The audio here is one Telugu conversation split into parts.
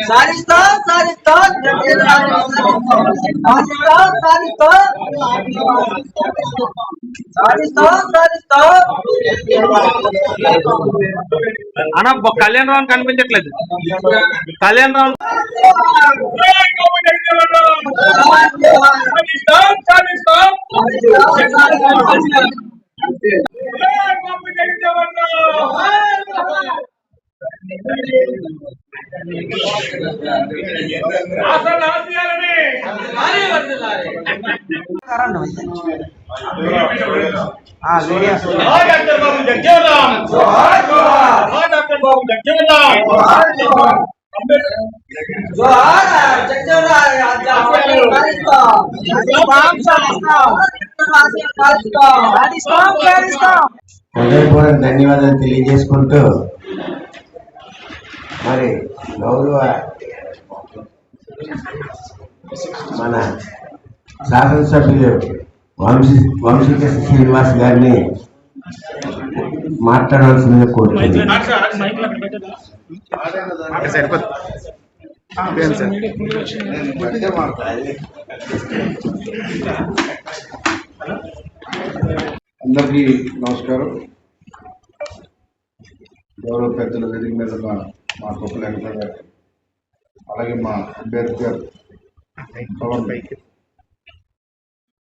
సాధిస్తా సాధిస్తా అన్న కళ్యాణ్ రావు కనిపించట్లేదు. కళ్యాణ్ రావు హృదయపూర్వక ధన్యవాదాలు తెలియజేసుకుంటూ మరి గౌరవ మన శాసనసభ్యులు వంశీకృష్ణ శ్రీనివాస్ గారిని మాట్లాడవలసిందిగా కోరుతున్నాను. అందరికీ నమస్కారం. గౌరవ పెద్దల వేదిక మీద మా గొప్ప వెంకట గారు, అలాగే మా అంబేద్కర్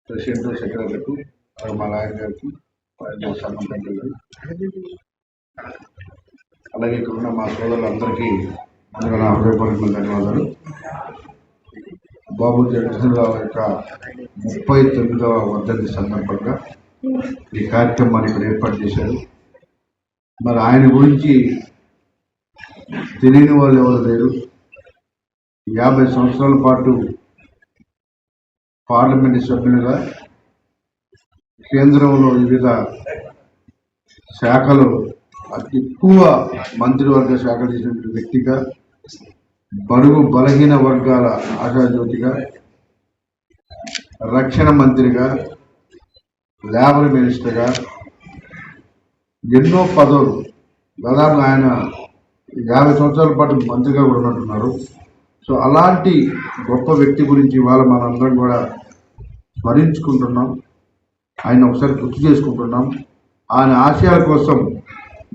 ప్రెసిడెంట్ సెక్రటరీకి, అలాగే మా లాయర్ గారికి, మా సంబంధించి, అలాగే ఇక్కడ ఉన్న మా సోదరులందరికీ ముందుగా నా హృదయపూర్వక ధన్యవాదాలు. బాబు జగజ్జీవనరావు యొక్క 39వ వర్ధంతి సందర్భంగా ఈ కార్యక్రమాన్ని ఇక్కడ ఏర్పాటు చేశారు. మరి ఆయన గురించి తెలియని వాళ్ళు ఎవరు లేరు. 50 సంవత్సరాల పాటు పార్లమెంటు సభ్యులుగా కేంద్రంలో వివిధ శాఖలు అతి ఎక్కువ మంత్రివర్గ శాఖలు చేసినటువంటి వ్యక్తిగా, బడుగు బలహీన వర్గాల ఆశాజ్యోతిగా, రక్షణ మంత్రిగా, లేబర్ మినిస్టర్గా ఎన్నో పదవులు, దాదాపు ఆయన 50 సంవత్సరాల పాటు మంత్రిగా కూడా ఉన్నట్టున్నారు. సో అలాంటి గొప్ప వ్యక్తి గురించి ఇవాళ మనందరం కూడా స్మరించుకుంటున్నాం. ఆయన ఒకసారి గుర్తు చేసుకుంటున్నాం. ఆయన ఆశయాల కోసం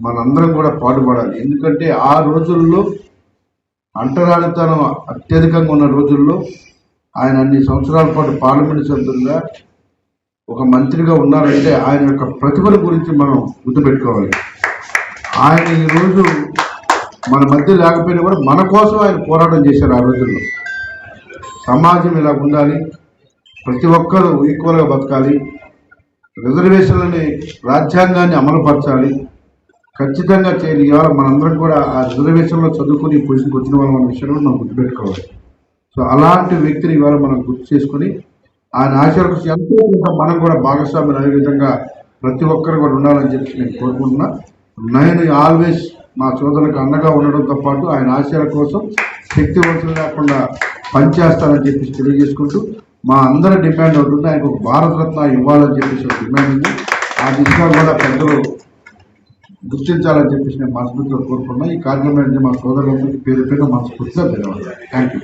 మనందరం కూడా పాటుపడాలి. ఎందుకంటే ఆ రోజుల్లో అంటరానితనం అత్యధికంగా ఉన్న రోజుల్లో ఆయన అన్ని సంవత్సరాల పాటు పార్లమెంటు సభ్యులుగా ఒక మంత్రిగా ఉన్నారంటే ఆయన యొక్క ప్రతిభల గురించి మనం గుర్తుపెట్టుకోవాలి. ఆయన ఈరోజు మన మధ్య లేకపోయినా కూడా మన కోసం ఆయన పోరాటం చేశారు. ఆ రోజుల్లో సమాజం ఇలా ఉండాలి, ప్రతి ఒక్కరూ ఈక్వల్గా బతకాలి, రిజర్వేషన్లని రాజ్యాంగాన్ని అమలుపరచాలి, ఖచ్చితంగా చేయాలి. ఇవాళ మనందరం కూడా ఆ రిజర్వేషన్లో చదువుకుని పొజిషన్కి వచ్చిన వాళ్ళ మన విషయంలో మనం గుర్తుపెట్టుకోవాలి. సో అలాంటి వ్యక్తిని ఇవాళ మనం గుర్తు చేసుకుని ఆయన ఆశయాలకు ఎంతో మనం కూడా భాగస్వామ్యం అయ్యే విధంగా ప్రతి ఒక్కరు కూడా ఉండాలని చెప్పి నేను కోరుకుంటున్నా. నేను ఆల్వేస్ మా సోదరులకు అండగా ఉండడంతో పాటు ఆయన ఆశయాల కోసం శక్తివంతులు లేకుండా పనిచేస్తానని చెప్పేసి తెలియజేసుకుంటూ మా అందరి డిమాండ్ అవుతుంది, ఆయనకు ఒక భారతరత్న ఇవ్వాలని చెప్పేసి ఒక డిమాండ్ ఉంది. ఆ దిశగా కూడా పెద్దలు గుర్తించాలని చెప్పేసి నేను మనస్ఫూర్తిగా కోరుకున్నా. ఈ కార్యక్రమాన్ని మా సోదరులందరికీ పేరు పేరు మనస్ఫూర్తిగా ధన్యవాదాలు. Thank you.